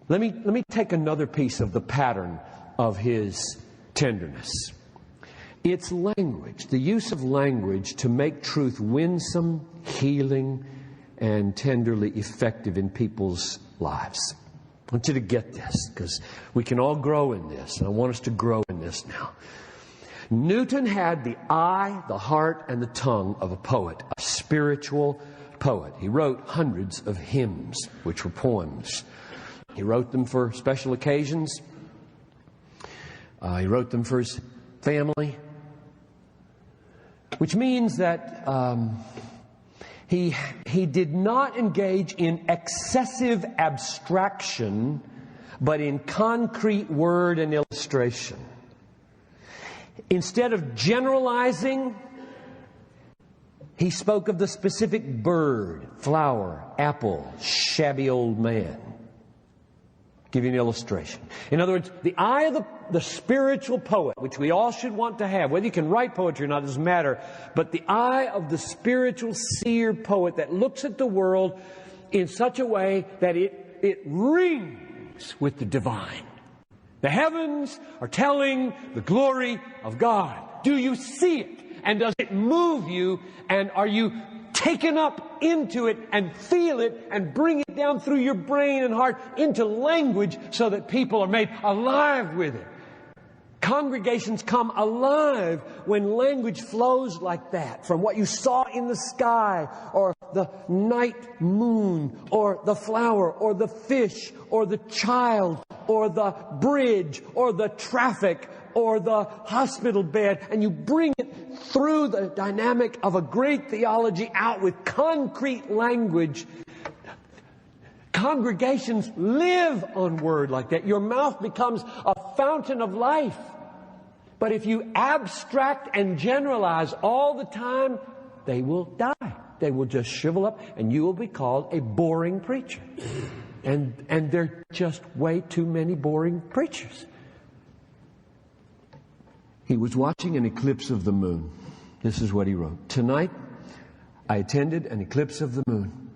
Let me take another piece of the pattern of his tenderness. It's language, the use of language to make truth winsome, healing, and tenderly effective in people's lives. I want you to get this, because we can all grow in this, and I want us to grow in this now. Newton had the eye, the heart, and the tongue of a poet, a spiritual poet. He wrote hundreds of hymns, which were poems. He wrote them for special occasions. He wrote them for his family, which means that he did not engage in excessive abstraction, but in concrete word and illustration. Instead of generalizing, he spoke of the specific bird, flower, apple, shabby old man. Give you an illustration. In other words, the eye of the spiritual poet, which we all should want to have, whether you can write poetry or not doesn't matter, but the eye of the spiritual seer poet that looks at the world in such a way that it rings with the divine. The heavens are telling the glory of God. Do you see it? And does it move you? And are you taken up into it and feel it and bring it down through your brain and heart into language so that people are made alive with it? Congregations come alive when language flows like that, from what you saw in the sky, or the night moon, or the flower, or the fish, or the child, or the bridge, or the traffic, or the hospital bed, and you bring it through the dynamic of a great theology out with concrete language. Congregations live on word like that. Your mouth becomes a fountain of life. But if you abstract and generalize all the time, they will die. They will just shrivel up, and you will be called a boring preacher. And there are just way too many boring preachers. He was watching an eclipse of the moon. This is what he wrote. Tonight, I attended an eclipse of the moon.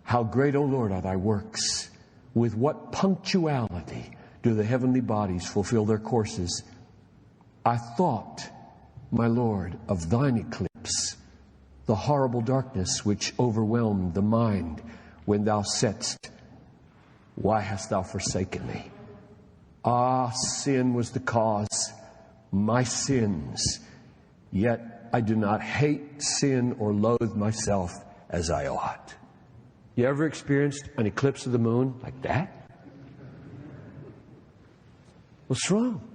How great, O Lord, are thy works. With what punctuality do the heavenly bodies fulfill their courses. I thought, my Lord, of thine eclipse, the horrible darkness which overwhelmed the mind when thou saidst, why hast thou forsaken me? Ah, sin was the cause, my sins. Yet I do not hate sin or loathe myself as I ought. You ever experienced an eclipse of the moon like that? What's wrong?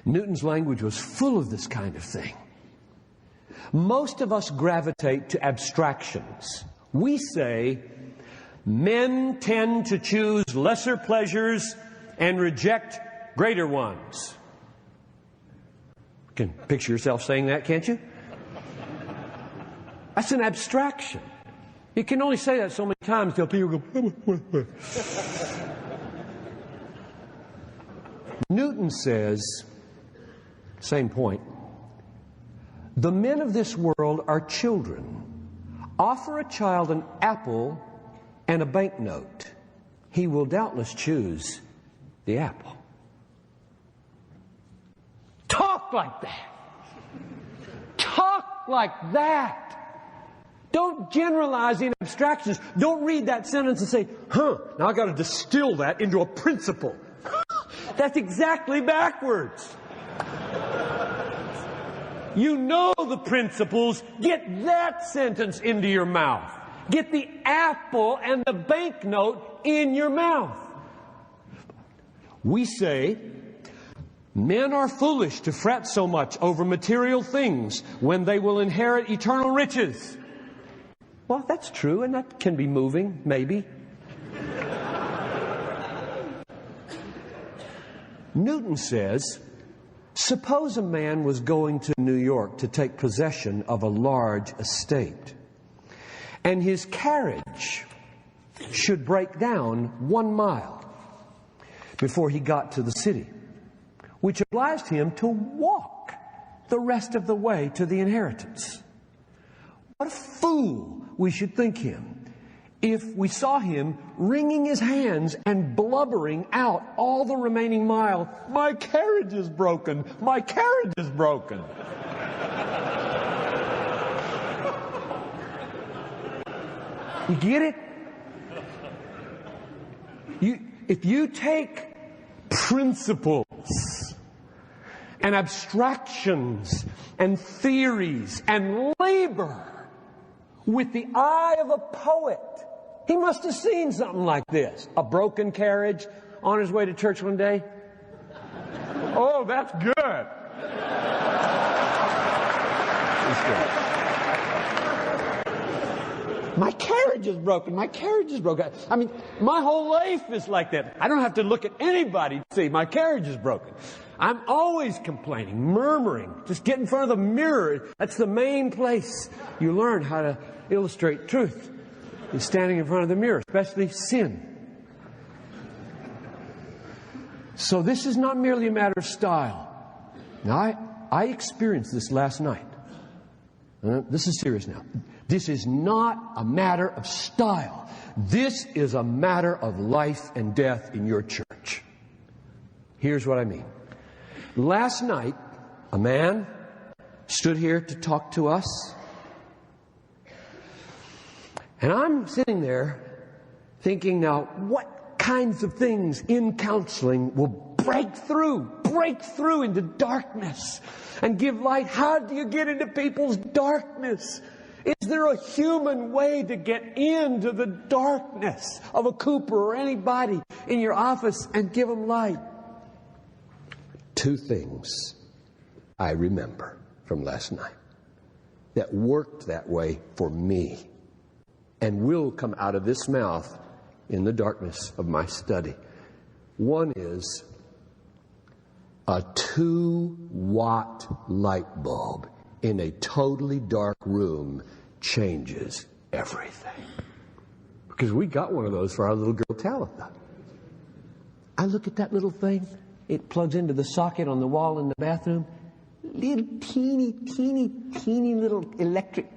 Newton's language was full of this kind of thing. Most of us gravitate to abstractions. We say, men tend to choose lesser pleasures and reject greater ones. You can picture yourself saying that, can't you? That's an abstraction. You can only say that so many times till people go... Newton says, same point, the men of this world are children. Offer a child an apple and a banknote. He will doubtless choose the apple. Talk like that. Talk like that. Don't generalize in abstractions. Don't read that sentence and say, now I got to distill that into a principle. That's exactly backwards. You know the principles. Get that sentence into your mouth. Get the apple and the banknote in your mouth. We say, men are foolish to fret so much over material things when they will inherit eternal riches. Well, that's true, and that can be moving, maybe. Newton says, suppose a man was going to New York to take possession of a large estate, and his carriage should break down 1 mile before he got to the city, which obliged him to walk the rest of the way to the inheritance. What a fool we should think him if we saw him wringing his hands and blubbering out all the remaining mile, "My carriage is broken, my carriage is broken." You get it? If you take principles and abstractions and theories and labor with the eye of a poet, he must have seen something like this. A broken carriage on his way to church one day. Oh, that's good. My carriage is broken. My carriage is broken. I mean, my whole life is like that. I don't have to look at anybody to see my carriage is broken. I'm always complaining, murmuring. Just get in front of the mirror. That's the main place you learn how to illustrate truth. Is standing in front of the mirror, especially sin. So this is not merely a matter of style. Now, I experienced this last night. This is serious now. This is not a matter of style. This is a matter of life and death in your church. Here's what I mean. Last night, a man stood here to talk to us. And I'm sitting there thinking, now, what kinds of things in counseling will break through into darkness and give light? How do you get into people's darkness? Is there a human way to get into the darkness of a Cooper or anybody in your office and give them light? Two things I remember from last night that worked that way for me and will come out of this mouth in the darkness of my study. One is a 2-watt light bulb in a totally dark room changes everything. Because we got one of those for our little girl Talitha. I look at that little thing. It plugs into the socket on the wall in the bathroom. Little teeny little electric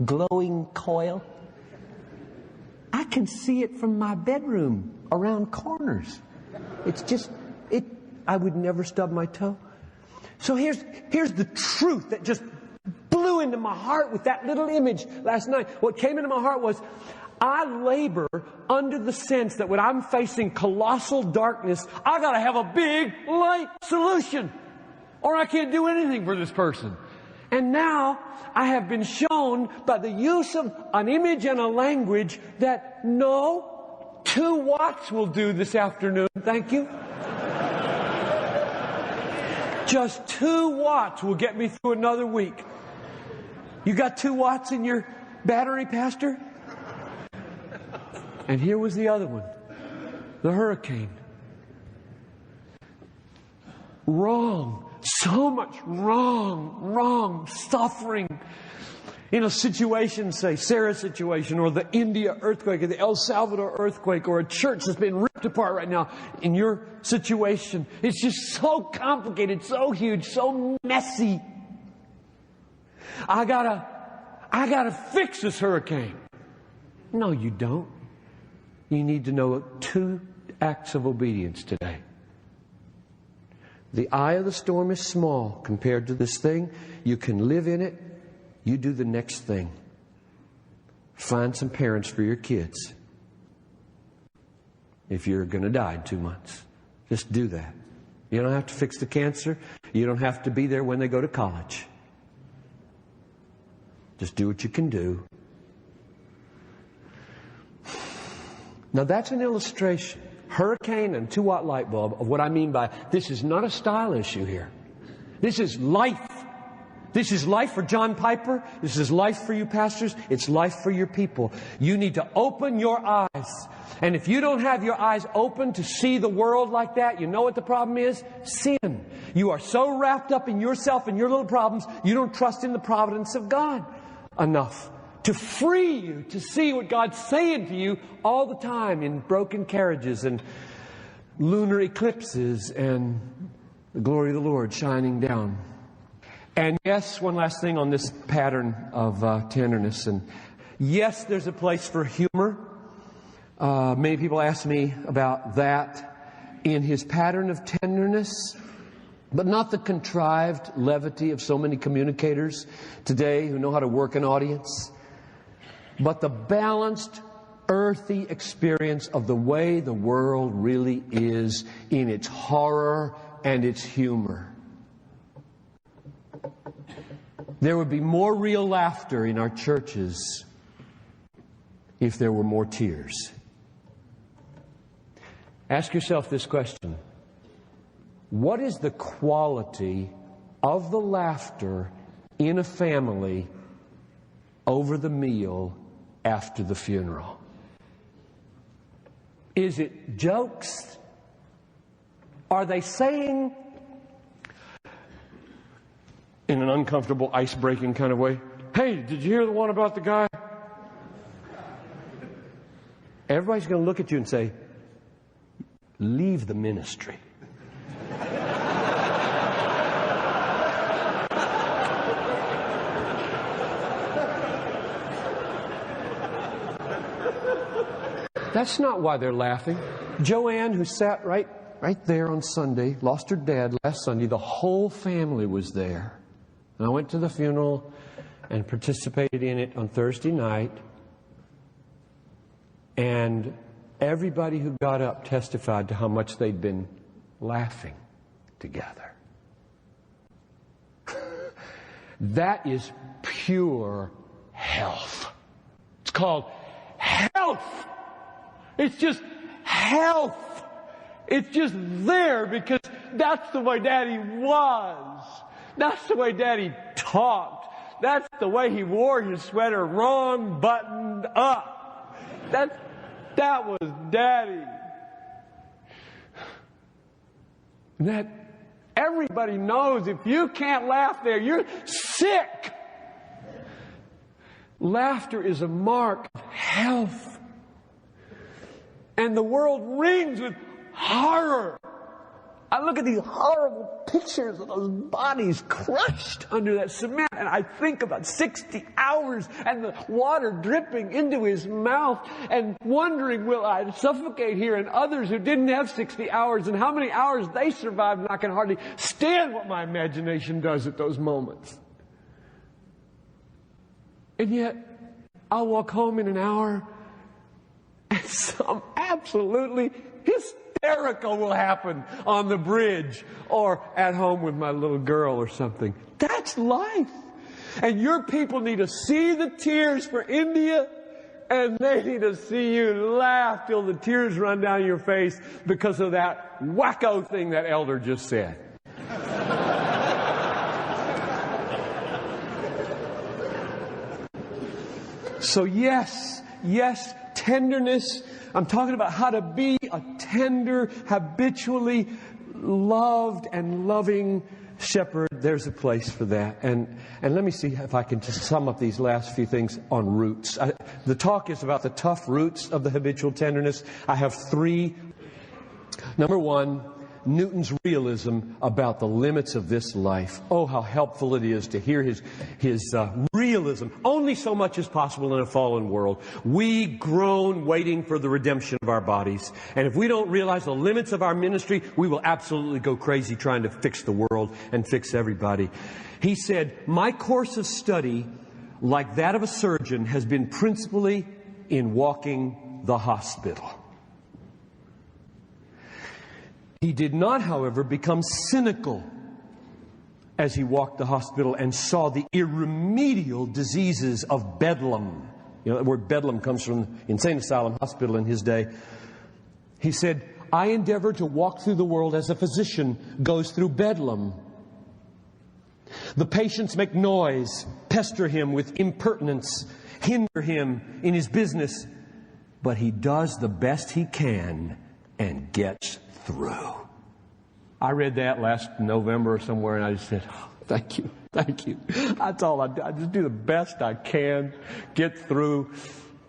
glowing coil. I can see it from my bedroom around corners. It's just, I would never stub my toe. So here's the truth that just blew into my heart with that little image last night. What came into my heart was, I labor under the sense that when I'm facing colossal darkness, I gotta have a big light solution, or I can't do anything for this person. And now I have been shown by the use of an image and a language that no, 2 watts will do this afternoon. Thank you. Just 2 watts will get me through another week. You got 2 watts in your battery, Pastor? And here was the other one. The hurricane. Wrong. So much wrong suffering in a situation, say Sarah's situation, or the India earthquake, or the El Salvador earthquake, or a church that's been ripped apart right now in your situation. It's just so complicated, so huge, so messy. I gotta fix this hurricane. No, you don't. You need to know 2 acts of obedience today. The eye of the storm is small compared to this thing. You can live in it. You do the next thing. Find some parents for your kids. If you're going to die in 2 months, just do that. You don't have to fix the cancer. You don't have to be there when they go to college. Just do what you can do. Now that's an illustration, hurricane and 2-watt light bulb, of what I mean by this is not a style issue here. This is life. This is life for John Piper. This is life for you pastors. It's life for your people. You need to open your eyes. And if you don't have your eyes open to see the world like that, you know what the problem is? Sin. You are so wrapped up in yourself and your little problems, you don't trust in the providence of God enough to free you to see what God's saying to you all the time in broken carriages and lunar eclipses and the glory of the Lord shining down. And yes, one last thing on this pattern of tenderness. And yes, there's a place for humor. Many people ask me about that in his pattern of tenderness, but not the contrived levity of so many communicators today who know how to work an audience, but the balanced, earthy experience of the way the world really is in its horror and its humor. There would be more real laughter in our churches if there were more tears. Ask yourself this question. What is the quality of the laughter in a family over the meal after the funeral? Is it jokes? Are they saying, in an uncomfortable, ice-breaking kind of way, "Hey, did you hear the one about the guy?" Everybody's going to look at you and say, "Leave the ministry." That's not why they're laughing. Joanne, who sat right there on Sunday, lost her dad last Sunday. The whole family was there. And I went to the funeral and participated in it on Thursday night. And everybody who got up testified to how much they'd been laughing together. That is pure health. It's called health. It's just health. It's just there because that's the way Daddy was. That's the way Daddy talked. That's the way he wore his sweater wrong buttoned up. That was Daddy. That everybody knows if you can't laugh there, you're sick. Laughter is a mark of health. And the world rings with horror. I look at these horrible pictures of those bodies crushed under that cement, and I think about 60 hours and the water dripping into his mouth and wondering, will I suffocate here? And others who didn't have 60 hours and how many hours they survived, and I can hardly stand what my imagination does at those moments. And yet, I'll walk home in an hour and some absolutely hysterical will happen on the bridge or at home with my little girl or something. That's life. And your people need to see the tears for India, and they need to see you laugh till the tears run down your face because of that wacko thing that elder just said. So yes, tenderness. I'm talking about how to be a tender, habitually loved and loving shepherd. There's a place for that. And let me see if I can just sum up these last few things on roots. The talk is about the tough roots of the habitual tenderness. I have 3. Number 1, Newton's realism about the limits of this life. Oh, how helpful it is to hear his realism. Only so much is possible in a fallen world. We groan waiting for the redemption of our bodies. And if we don't realize the limits of our ministry, we will absolutely go crazy trying to fix the world and fix everybody. He said, my course of study, like that of a surgeon, has been principally in walking the hospital. He did not, however, become cynical as he walked the hospital and saw the irremediable diseases of bedlam. You know, the word bedlam comes from the insane asylum hospital in his day. He said, I endeavor to walk through the world as a physician goes through bedlam. The patients make noise, pester him with impertinence, hinder him in his business, but he does the best he can and gets through. I read that last November or somewhere, and I just said, oh, thank you. That's all I do. I just do the best I can, get through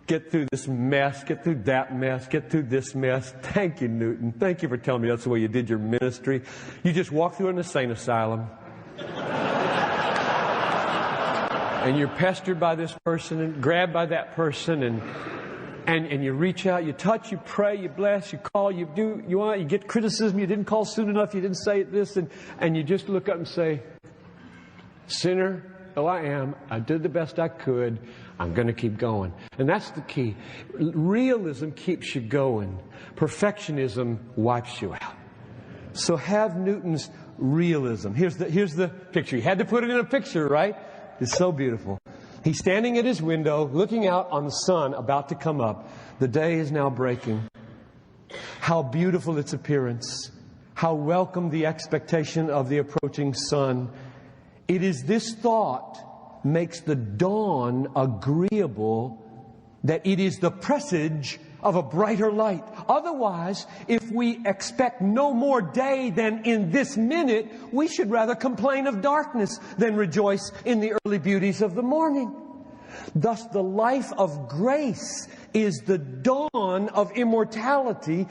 this mess, get through that mess, get through this mess. Thank you, Newton. Thank you for telling me that's the way you did your ministry. You just walk through an insane asylum. And you're pestered by this person and grabbed by that person, And you reach out, you touch, you pray, you bless, you call, you do, you get criticism, you didn't call soon enough, you didn't say this, and you just look up and say, sinner, though I am, I did the best I could, I'm going to keep going. And that's the key. Realism keeps you going. Perfectionism wipes you out. So have Newton's realism. Here's the picture. He had to put it in a picture, right? It's so beautiful. He's standing at his window, looking out on the sun about to come up. The day is now breaking. How beautiful its appearance. How welcome the expectation of the approaching sun. It is this thought makes the dawn agreeable, that it is the presage of a brighter light. Otherwise, if we expect no more day than in this minute, we should rather complain of darkness than rejoice in the early beauties of the morning. Thus, the life of grace is the dawn of immortality,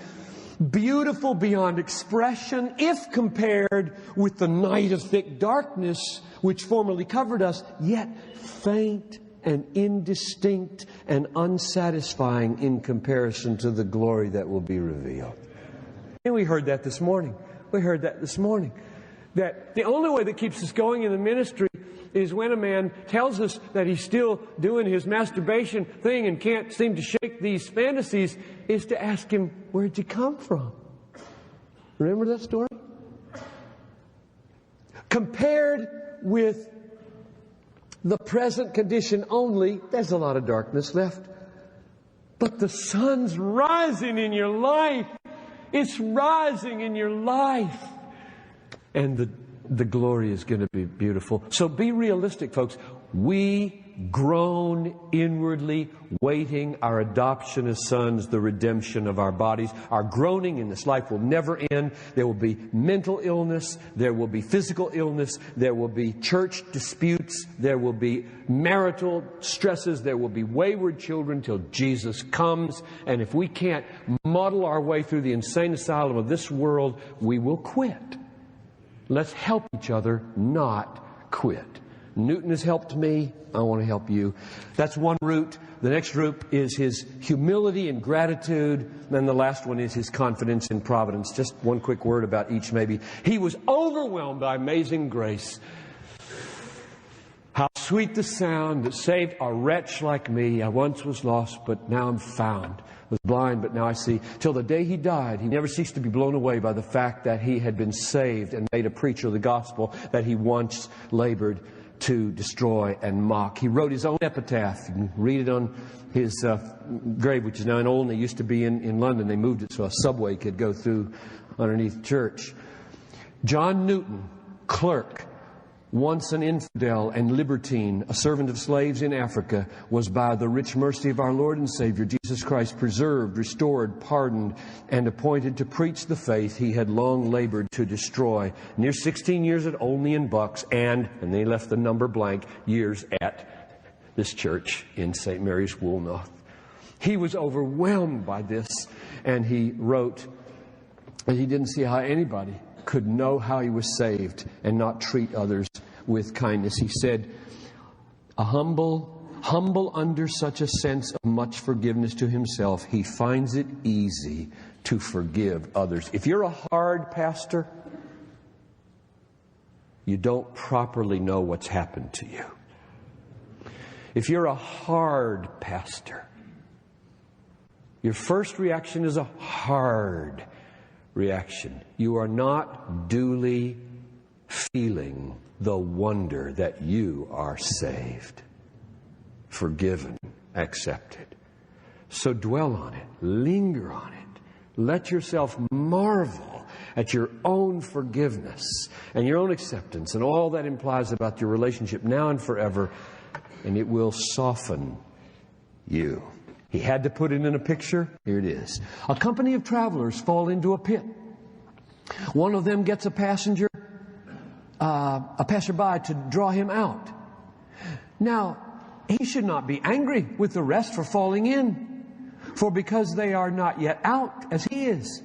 beautiful beyond expression, if compared with the night of thick darkness which formerly covered us, yet faint and indistinct and unsatisfying in comparison to the glory that will be revealed. And we heard that this morning. That the only way that keeps us going in the ministry is when a man tells us that he's still doing his masturbation thing and can't seem to shake these fantasies, is to ask him, where'd you come from? Remember that story? Compared with the present condition only, there's a lot of darkness left. But the sun's rising in your life. It's rising in your life. And the glory is going to be beautiful. So be realistic, folks. We groan inwardly, waiting our adoption as sons, the redemption of our bodies. Our groaning in this life will never end. There will be mental illness. There will be physical illness. There will be church disputes. There will be marital stresses. There will be wayward children till Jesus comes. And if we can't muddle our way through the insane asylum of this world, we will quit. Let's help each other not quit. Newton has helped me. I want to help you. That's one root. The next root is his humility and gratitude. Then the last one is his confidence in providence. Just one quick word about each maybe. He was overwhelmed by amazing grace. How sweet the sound that saved a wretch like me. I once was lost, but now I'm found. Was blind, but now I see. Till the day he died, he never ceased to be blown away by the fact that he had been saved and made a preacher of the gospel that he once labored to destroy and mock. He wrote his own epitaph. You can read it on his grave, which is now in Olney. It used to be in London. They moved it so a subway could go through underneath the church. John Newton, clerk, once an infidel and libertine, a servant of slaves in Africa, was by the rich mercy of our Lord and Savior Jesus Christ preserved, restored, pardoned, and appointed to preach the faith he had long labored to destroy. Near 16 years at Olney and Bucks, and they left the number blank, years at this church in St. Mary's, Woolnoth. He was overwhelmed by this, and he wrote that he didn't see how anybody could know how he was saved and not treat others with kindness. He said, humble under such a sense of much forgiveness to himself, he finds it easy to forgive others. If you're a hard pastor, you don't properly know what's happened to you. If you're a hard pastor, your first reaction is a hard reaction. You are not duly feeling the wonder that you are saved, forgiven, accepted. So dwell on it, linger on it. Let yourself marvel at your own forgiveness and your own acceptance and all that implies about your relationship now and forever, and it will soften you. He had to put it in a picture. Here it is. A company of travelers fall into a pit. One of them gets a passerby to draw him out. Now, he should not be angry with the rest for falling in, for because they are not yet out as he is.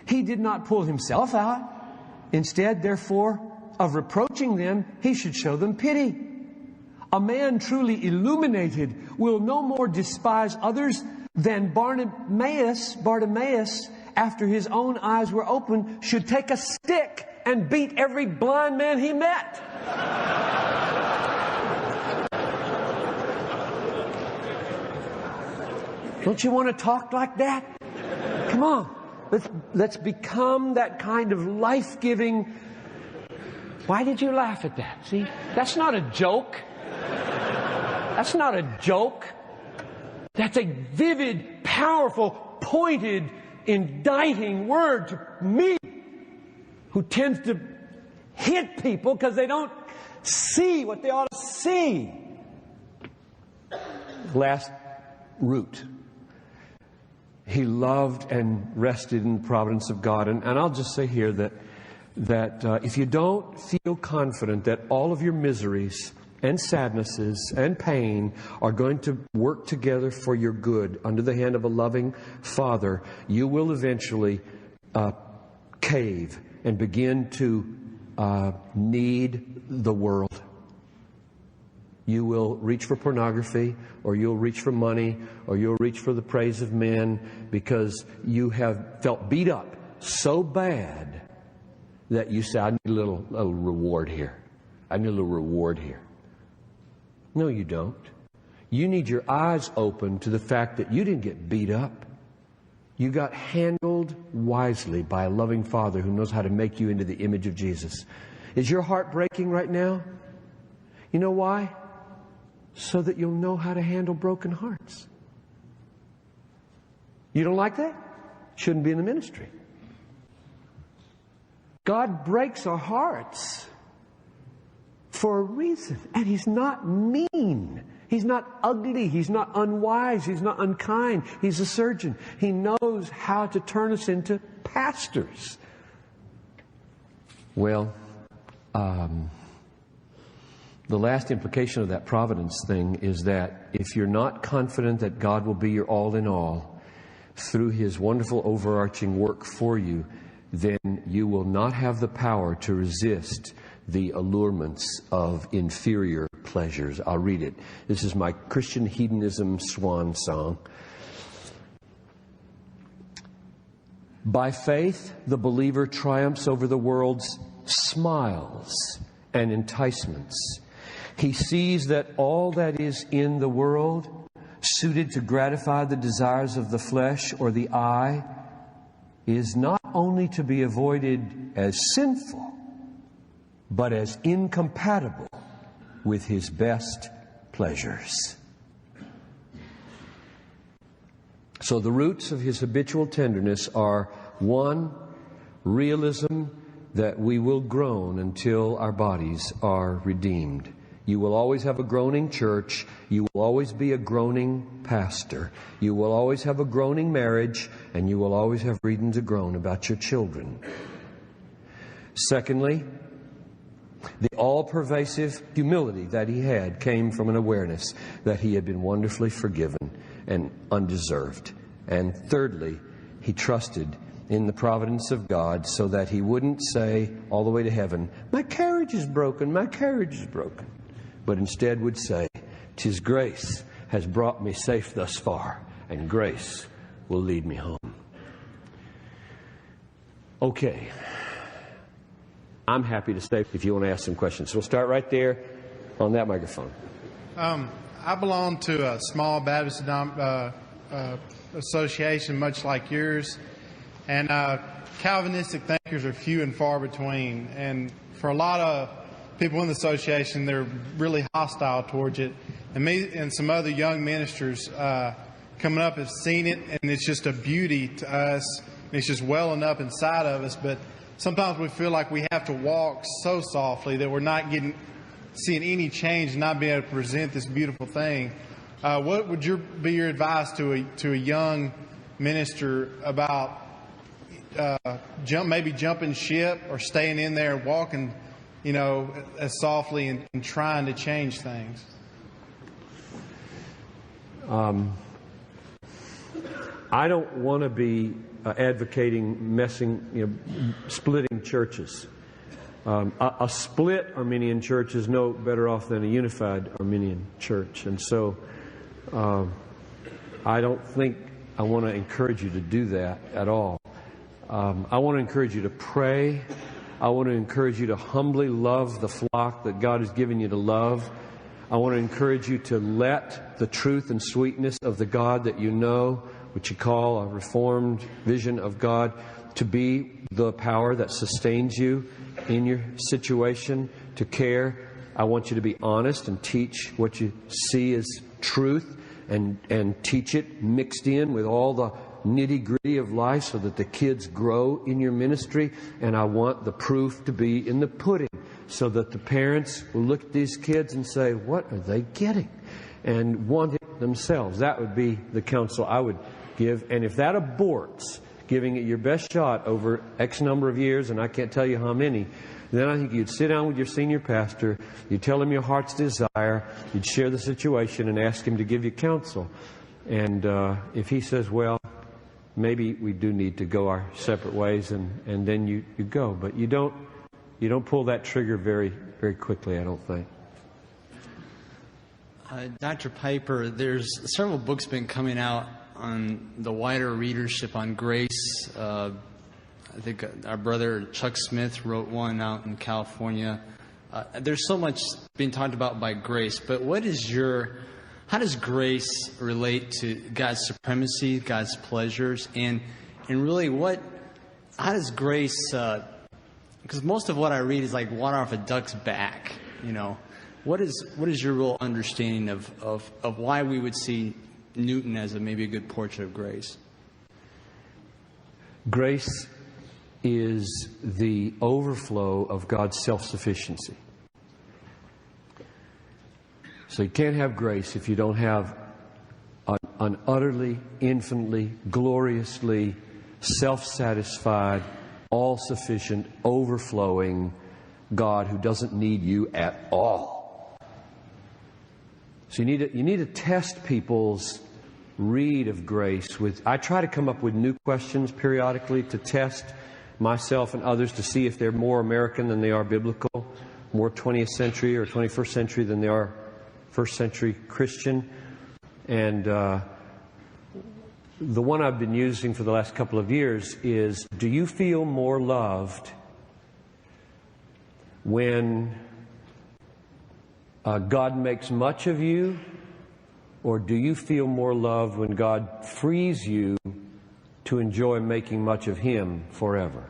He did not pull himself out. Instead, therefore, of reproaching them, he should show them pity. A man truly illuminated will no more despise others then Bartimaeus, after his own eyes were opened, should take a stick and beat every blind man he met. Don't you want to talk like that? Come on. Let's become that kind of life-giving. Why did you laugh at that? See, that's not a joke. That's not a joke. That's a vivid, powerful, pointed, indicting word to me, who tends to hit people because they don't see what they ought to see. Last root. He loved and rested in the providence of God. And I'll just say here that if you don't feel confident that all of your miseries and sadnesses and pain are going to work together for your good under the hand of a loving Father, you will eventually cave and begin to need the world. You will reach for pornography, or you'll reach for money, or you'll reach for the praise of men because you have felt beat up so bad that you say, I need a little reward here. I need a little reward here. No, you don't. You need your eyes open to the fact that you didn't get beat up. You got handled wisely by a loving Father who knows how to make you into the image of Jesus. Is your heart breaking right now? You know why? So that you'll know how to handle broken hearts. You don't like that? Shouldn't be in the ministry. God breaks our hearts for a reason. And He's not mean. He's not ugly. He's not unwise. He's not unkind. He's a surgeon. He knows how to turn us into pastors. Well, the last implication of that providence thing is that if you're not confident that God will be your all in all through His wonderful overarching work for you, then you will not have the power to resist the allurements of inferior pleasures. I'll read it. This is my Christian hedonism swan song. By faith, the believer triumphs over the world's smiles and enticements. He sees that all that is in the world, suited to gratify the desires of the flesh or the eye, is not only to be avoided as sinful, but as incompatible with His best pleasures. So the roots of His habitual tenderness are, 1, realism that we will groan until our bodies are redeemed. You will always have a groaning church. You will always be a groaning pastor. You will always have a groaning marriage, and you will always have reason to groan about your children. Secondly, the all-pervasive humility that he had came from an awareness that he had been wonderfully forgiven and undeserved. And thirdly, he trusted in the providence of God so that he wouldn't say all the way to heaven, my carriage is broken, my carriage is broken. But instead would say, 'tis grace has brought me safe thus far, and grace will lead me home. Okay. I'm happy to stay if you want to ask some questions. So we'll start right there on that microphone. I belong to a small Baptist association much like yours, and Calvinistic thinkers are few and far between. And for a lot of people in the association, they're really hostile towards it. And me and some other young ministers coming up have seen it, and it's just a beauty to us. It's just welling up inside of us. But sometimes we feel like we have to walk so softly that we're not seeing any change and not being able to present this beautiful thing. What would be your advice to a young minister about maybe jumping ship or staying in there and walking, as softly and trying to change things? I don't want to be advocating splitting churches. A split Arminian church is no better off than a unified Arminian church. And so I don't think I want to encourage you to do that at all. I want to encourage you to pray. I want to encourage you to humbly love the flock that God has given you to love. I want to encourage you to let the truth and sweetness of the God that you know, which you call a reformed vision of God, to be the power that sustains you in your situation, to care. I want you to be honest and teach what you see as truth and teach it mixed in with all the nitty-gritty of life so that the kids grow in your ministry. And I want the proof to be in the pudding so that the parents will look at these kids and say, what are they getting? And want it themselves. That would be the counsel I would give. And if that aborts, giving it your best shot over X number of years, and I can't tell you how many, then I think you'd sit down with your senior pastor, you'd tell him your heart's desire, you'd share the situation and ask him to give you counsel. And if he says, well, maybe we do need to go our separate ways, and then you go. But you don't pull that trigger very, very quickly, I don't think. Dr. Piper, there's several books been coming out on the wider readership on grace. I think our brother Chuck Smith wrote one out in California. There's so much being talked about by grace, but how does grace relate to God's supremacy, God's pleasures, and really how does grace, because most of what I read is like water off a duck's back, what is your real understanding of why we would see Newton as maybe a good portrait of grace? Grace is the overflow of God's self-sufficiency. So you can't have grace if you don't have an utterly, infinitely, gloriously self-satisfied, all-sufficient, overflowing God who doesn't need you at all. So you need to test people's read of grace with. I try to come up with new questions periodically to test myself and others to see if they're more American than they are biblical, more 20th century or 21st century than they are first century Christian. And the one I've been using for the last couple of years is, do you feel more loved when God makes much of you, or do you feel more loved when God frees you to enjoy making much of Him forever?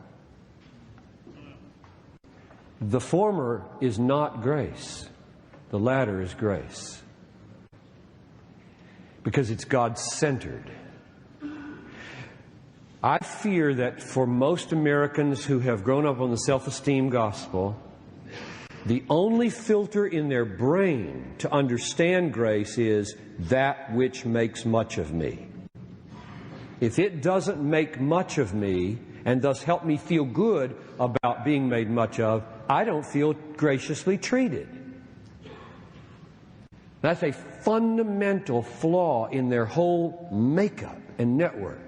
The former is not grace. The latter is grace. Because it's God-centered. I fear that for most Americans who have grown up on the self-esteem gospel, the only filter in their brain to understand grace is that which makes much of me. If it doesn't make much of me and thus help me feel good about being made much of, I don't feel graciously treated. That's a fundamental flaw in their whole makeup and network.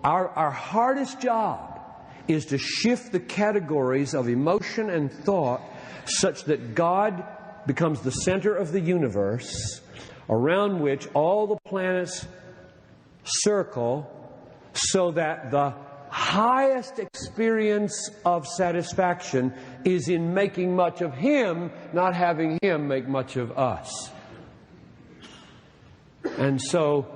Our hardest job is to shift the categories of emotion and thought such that God becomes the center of the universe around which all the planets circle, so that the highest experience of satisfaction is in making much of Him, not having Him make much of us. And so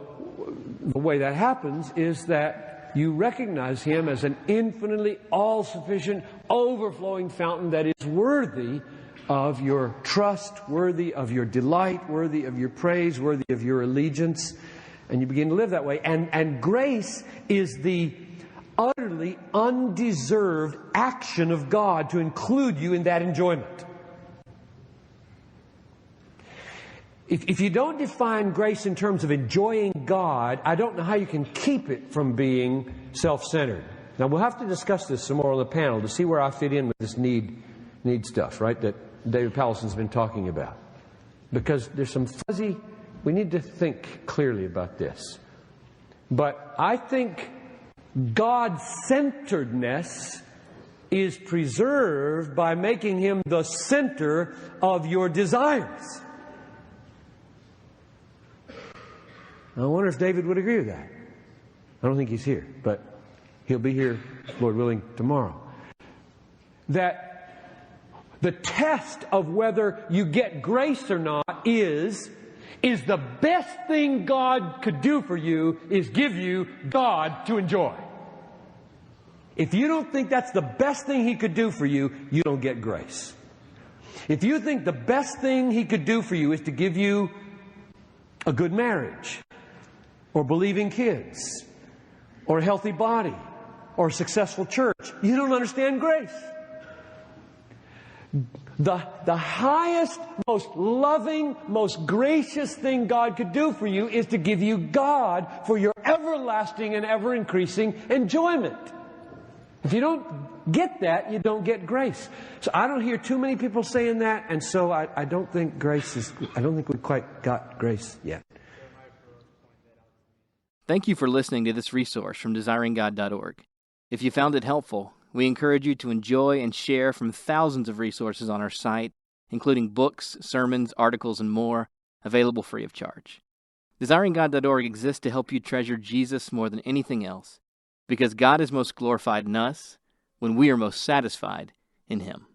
the way that happens is that you recognize Him as an infinitely all-sufficient, overflowing fountain that is worthy of your trust, worthy of your delight, worthy of your praise, worthy of your allegiance. And you begin to live that way. And grace is the utterly undeserved action of God to include you in that enjoyment. If you don't define grace in terms of enjoying God, I don't know how you can keep it from being self-centered. Now, we'll have to discuss this some more on the panel to see where I fit in with this need stuff, right, that David Pallison's been talking about. Because there's some fuzzy, we need to think clearly about this. But I think God-centeredness is preserved by making Him the center of your desires. I wonder if David would agree with that. I don't think he's here, but he'll be here, Lord willing, tomorrow. That the test of whether you get grace or not is the best thing God could do for you is give you God to enjoy. If you don't think that's the best thing He could do for you, you don't get grace. If you think the best thing He could do for you is to give you a good marriage, or believing kids, or a healthy body, or a successful church, you don't understand grace. The highest, most loving, most gracious thing God could do for you is to give you God for your everlasting and ever-increasing enjoyment. If you don't get that, you don't get grace. So I don't hear too many people saying that, and so I don't think I don't think we quite got grace yet. Thank you for listening to this resource from desiringgod.org. If you found it helpful, we encourage you to enjoy and share from thousands of resources on our site, including books, sermons, articles, and more, available free of charge. Desiringgod.org exists to help you treasure Jesus more than anything else, because God is most glorified in us when we are most satisfied in Him.